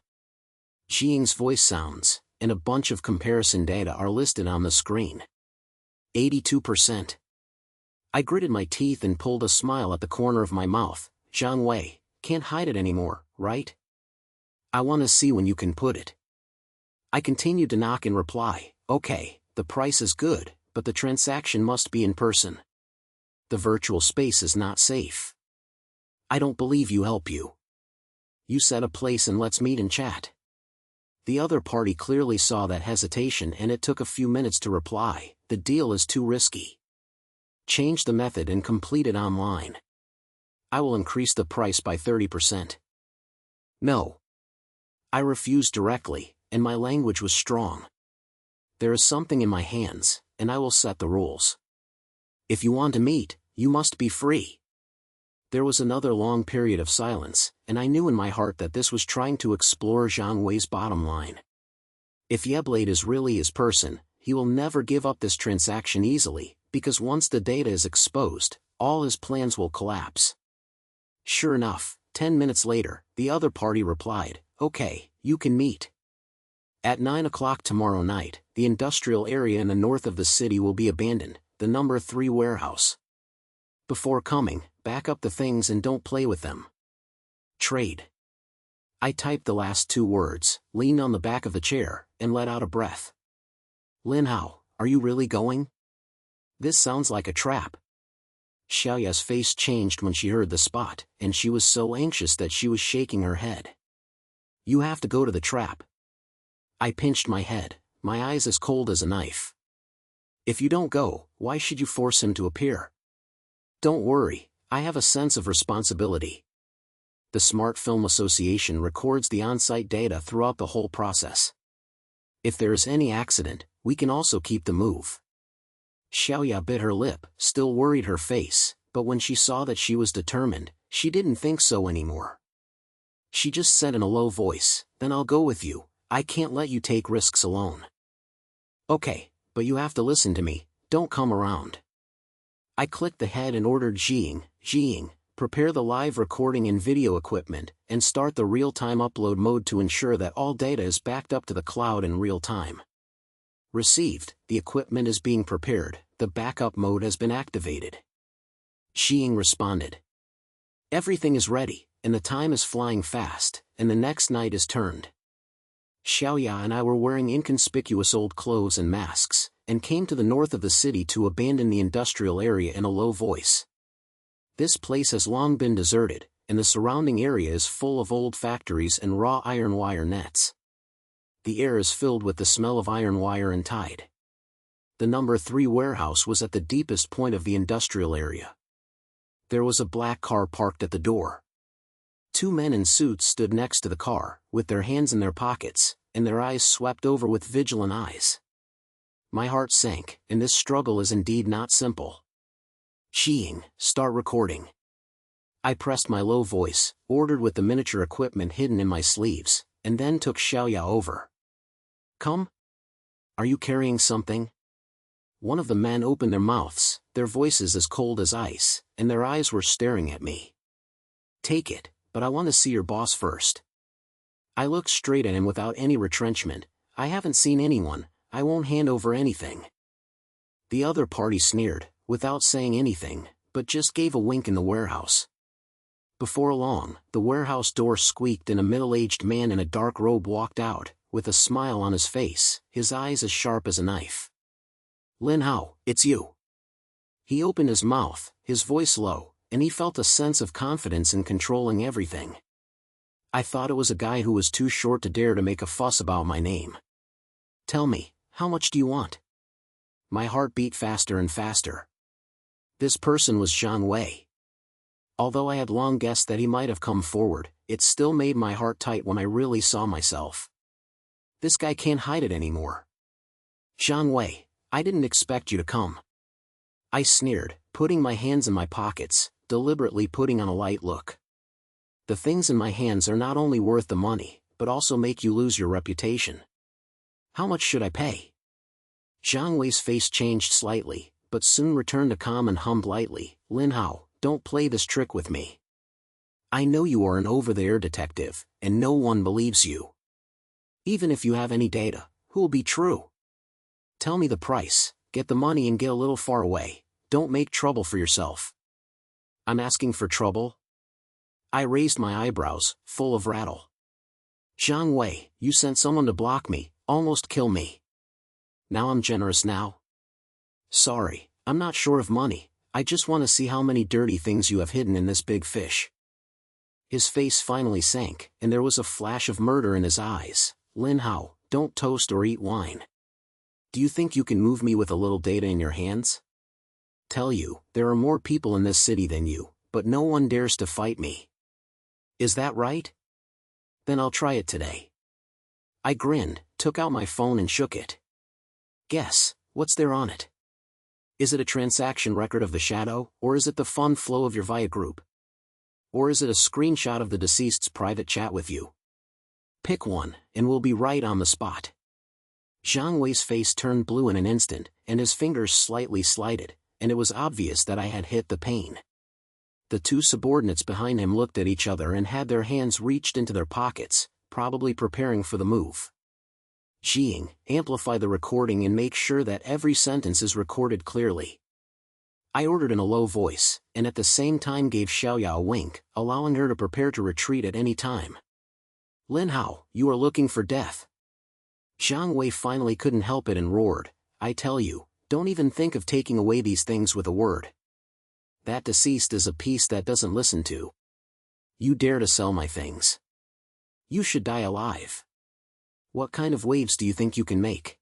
Jing's voice sounds, and a bunch of comparison data are listed on the screen. 82%. I gritted my teeth and pulled a smile at the corner of my mouth. Zhang Wei, can't hide it anymore, right? I want to see when you can put it. I continued to knock in reply, okay, the price is good, but the transaction must be in person. The virtual space is not safe. I don't believe you. Help you. You set a place and let's meet and chat. The other party clearly saw that hesitation and it took a few minutes to reply, "The deal is too risky. Change the method and complete it online. I will increase the price by 30%. No. I refused directly, and my language was strong. There is something in my hands, and I will set the rules. If you want to meet, you must be free." There was another long period of silence, and I knew in my heart that this was trying to explore Zhang Wei's bottom line. If Yeblade is really his person, he will never give up this transaction easily, because once the data is exposed, all his plans will collapse. Sure enough, 10 minutes later, the other party replied, "Okay, you can meet. At 9 o'clock tomorrow night, the industrial area in the north of the city will be abandoned, the number 3 warehouse. Before coming, back up the things and don't play with them. Trade." I typed the last 2 words, leaned on the back of the chair, and let out a breath. "Lin Hao, are you really going? This sounds like a trap." Xiaoya's face changed when she heard the spot, and she was so anxious that she was shaking her head. "You have to go to the trap." I pinched my head, my eyes as cold as a knife. "If you don't go, why should you force him to appear?" "Don't worry, I have a sense of responsibility. The Smart Film Association records the on-site data throughout the whole process. If there is any accident, we can also keep the move." Xiaoya bit her lip, still worried her face, but when she saw that she was determined, she didn't think so anymore. She just said in a low voice, "Then I'll go with you, I can't let you take risks alone." "Okay, but you have to listen to me, don't come around." I clicked the head and ordered Jiying, prepare the live recording and video equipment, and start the real-time upload mode to ensure that all data is backed up to the cloud in real time. Received, the equipment is being prepared, the backup mode has been activated. Jiying responded. Everything is ready, and the time is flying fast, and the next night is turned. Xiaoya and I were wearing inconspicuous old clothes and masks, and came to the north of the city to abandon the industrial area in a low voice. This place has long been deserted, and the surrounding area is full of old factories and raw iron wire nets. The air is filled with the smell of iron wire and tide. The number 3 warehouse was at the deepest point of the industrial area. There was a black car parked at the door. 2 men in suits stood next to the car, with their hands in their pockets, and their eyes swept over with vigilant eyes. My heart sank, and this struggle is indeed not simple. Jiying, start recording. I pressed my low voice, ordered with the miniature equipment hidden in my sleeves, and then took Xiaoya over. Come? Are you carrying something? One of the men opened their mouths, their voices as cold as ice, and their eyes were staring at me. Take it, but I want to see your boss first. I looked straight at him without any retrenchment. I haven't seen anyone, I won't hand over anything. The other party sneered, without saying anything, but just gave a wink in the warehouse. Before long, the warehouse door squeaked and a middle-aged man in a dark robe walked out, with a smile on his face, his eyes as sharp as a knife. Lin Hao, it's you. He opened his mouth, his voice low, and he felt a sense of confidence in controlling everything. I thought it was a guy who was too short to dare to make a fuss about my name. Tell me, how much do you want? My heart beat faster and faster. This person was Zhang Wei. Although I had long guessed that he might have come forward, it still made my heart tight when I really saw myself. This guy can't hide it anymore. Zhang Wei, I didn't expect you to come. I sneered, putting my hands in my pockets, deliberately putting on a light look. The things in my hands are not only worth the money, but also make you lose your reputation. How much should I pay? Zhang Wei's face changed slightly, but soon returned to calm and hummed lightly, Lin Hao, don't play this trick with me. I know you are an over-the-air detective, and no one believes you. Even if you have any data, who'll be true? Tell me the price, get the money and get a little far away, don't make trouble for yourself. I'm asking for trouble? I raised my eyebrows, full of rattle. Zhang Wei, you sent someone to block me, almost kill me. Now I'm generous now? Sorry, I'm not short of money, I just want to see how many dirty things you have hidden in this big fish. His face finally sank, and there was a flash of murder in his eyes, Lin Hao, don't toast or eat wine. Do you think you can move me with a little data in your hands? Tell you, there are more people in this city than you, but no one dares to fight me. Is that right? Then I'll try it today. I grinned, took out my phone and shook it. Guess, what's there on it? Is it a transaction record of the shadow, or is it the fund flow of your Via group? Or is it a screenshot of the deceased's private chat with you? Pick one, and we'll be right on the spot. Zhang Wei's face turned blue in an instant, and his fingers slightly slided, and it was obvious that I had hit the pain. The two subordinates behind him looked at each other and had their hands reached into their pockets, probably preparing for the move. Jing, amplify the recording and make sure that every sentence is recorded clearly. I ordered in a low voice, and at the same time gave Xiaoya a wink, allowing her to prepare to retreat at any time. Lin Hao, you are looking for death. Zhang Wei finally couldn't help it and roared, I tell you, don't even think of taking away these things with a word. That deceased is a piece that doesn't listen to. You dare to sell my things. You should die alive. What kind of waves do you think you can make?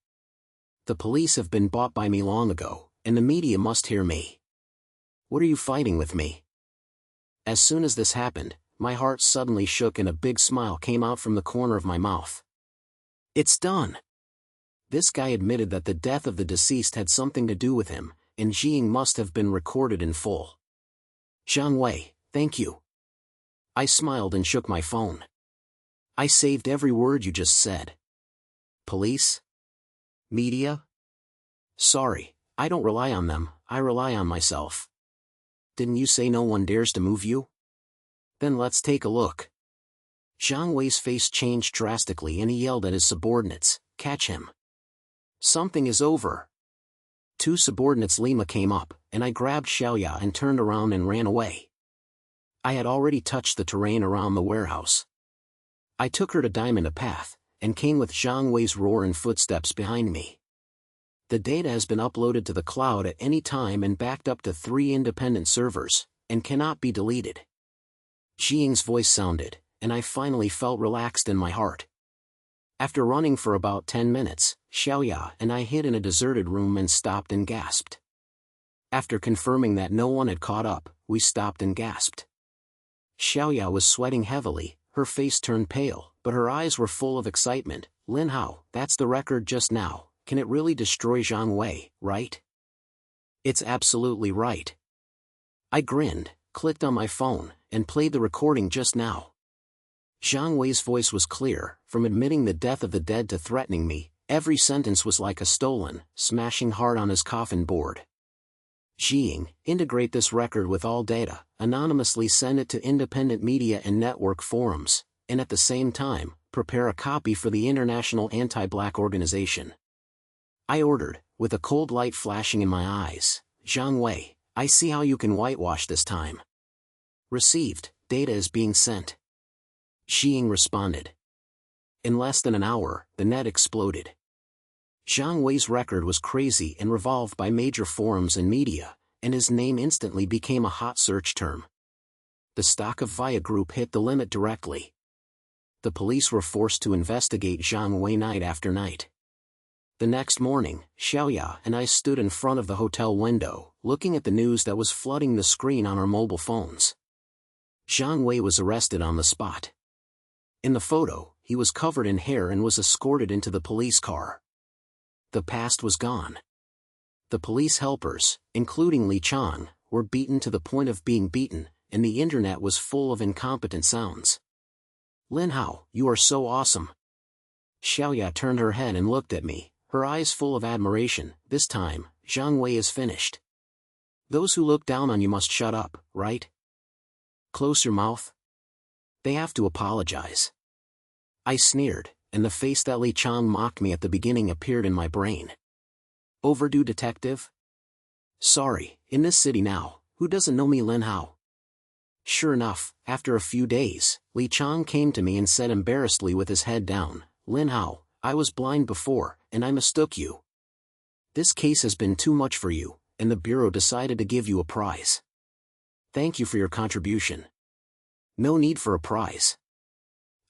The police have been bought by me long ago, and the media must hear me. What are you fighting with me? As soon as this happened, my heart suddenly shook and a big smile came out from the corner of my mouth. It's done. This guy admitted that the death of the deceased had something to do with him, and Jing must have been recorded in full. Zhang Wei, thank you. I smiled and shook my phone. I saved every word you just said. Police? Media? Sorry, I don't rely on them, I rely on myself. Didn't you say no one dares to move you? Then let's take a look. Zhang Wei's face changed drastically and he yelled at his subordinates, catch him. Something is over. Two subordinates Lima came up, and I grabbed Xiaoya and turned around and ran away. I had already touched the terrain around the warehouse. I took her to Diamond a path, and came with Zhang Wei's roar and footsteps behind me. The data has been uploaded to the cloud at any time and backed up to 3 independent servers, and cannot be deleted. Jing's voice sounded, and I finally felt relaxed in my heart. After running for about 10 minutes, Xiaoya and I hid in a deserted room and stopped and gasped. After confirming that no one had caught up, we stopped and gasped. Xiaoya was sweating heavily, her face turned pale, but her eyes were full of excitement. Lin Hao, that's the record just now, can it really destroy Zhang Wei, right? It's absolutely right. I grinned, clicked on my phone, and played the recording just now. Zhang Wei's voice was clear, from admitting the death of the dead to threatening me, every sentence was like a stolen, smashing hard on his coffin board. Jing, integrate this record with all data, anonymously send it to independent media and network forums, and at the same time, prepare a copy for the International Anti-Black Organization. I ordered, with a cold light flashing in my eyes, Zhang Wei, I see how you can whitewash this time. Received, data is being sent. Jing responded. In less than an hour, the net exploded. Zhang Wei's record was crazy and revolved by major forums and media, and his name instantly became a hot search term. The stock of Via Group hit the limit directly. The police were forced to investigate Zhang Wei night after night. The next morning, Xiaoya and I stood in front of the hotel window, looking at the news that was flooding the screen on our mobile phones. Zhang Wei was arrested on the spot. In the photo, he was covered in hair and was escorted into the police car. The past was gone. The police helpers, including Li Chang, were beaten to the point of being beaten, and the internet was full of incompetent sounds. Lin Hao, you are so awesome. Xiaoya turned her head and looked at me, her eyes full of admiration. This time, Zhang Wei is finished. Those who look down on you must shut up, right? Close your mouth. They have to apologize. I sneered, and the face that Li Chang mocked me at the beginning appeared in my brain. Overdue detective? Sorry, in this city now, who doesn't know me, Lin Hao? Sure enough, after a few days, Li Chang came to me and said embarrassedly with his head down, Lin Hao, I was blind before, and I mistook you. This case has been too much for you, and the Bureau decided to give you a prize. Thank you for your contribution. No need for a prize.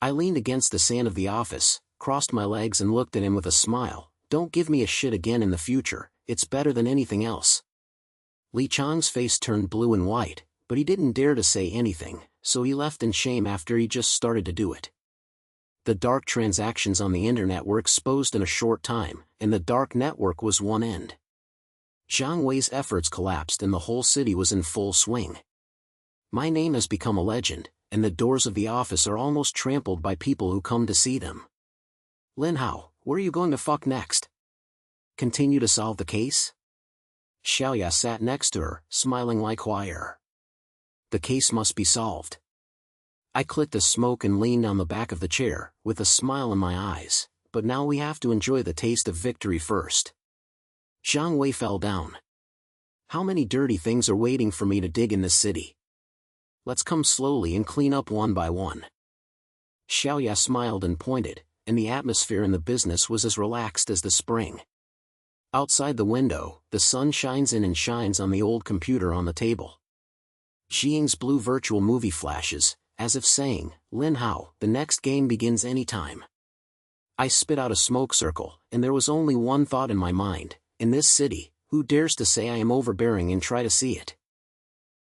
I leaned against the sand of the office, crossed my legs and looked at him with a smile. Don't give me a shit again in the future, it's better than anything else. Li Chang's face turned blue and white, but he didn't dare to say anything, so he left in shame after he just started to do it. The dark transactions on the internet were exposed in a short time, and the dark network was one end. Zhang Wei's efforts collapsed and the whole city was in full swing. My name has become a legend, and the doors of the office are almost trampled by people who come to see them. Lin Hao, where are you going to fuck next? Continue to solve the case? Xiaoya sat next to her, smiling like choir. The case must be solved. I clicked a smoke and leaned on the back of the chair, with a smile in my eyes, but now we have to enjoy the taste of victory first. Zhang Wei fell down. How many dirty things are waiting for me to dig in this city? Let's come slowly and clean up one by one. Xiaoya smiled and pointed, and the atmosphere in the business was as relaxed as the spring. Outside the window, the sun shines in and shines on the old computer on the table. Xiying's blue virtual movie flashes, as if saying, Lin Hao, the next game begins any time. I spit out a smoke circle, and there was only one thought in my mind: in this city, who dares to say I am overbearing and try to see it?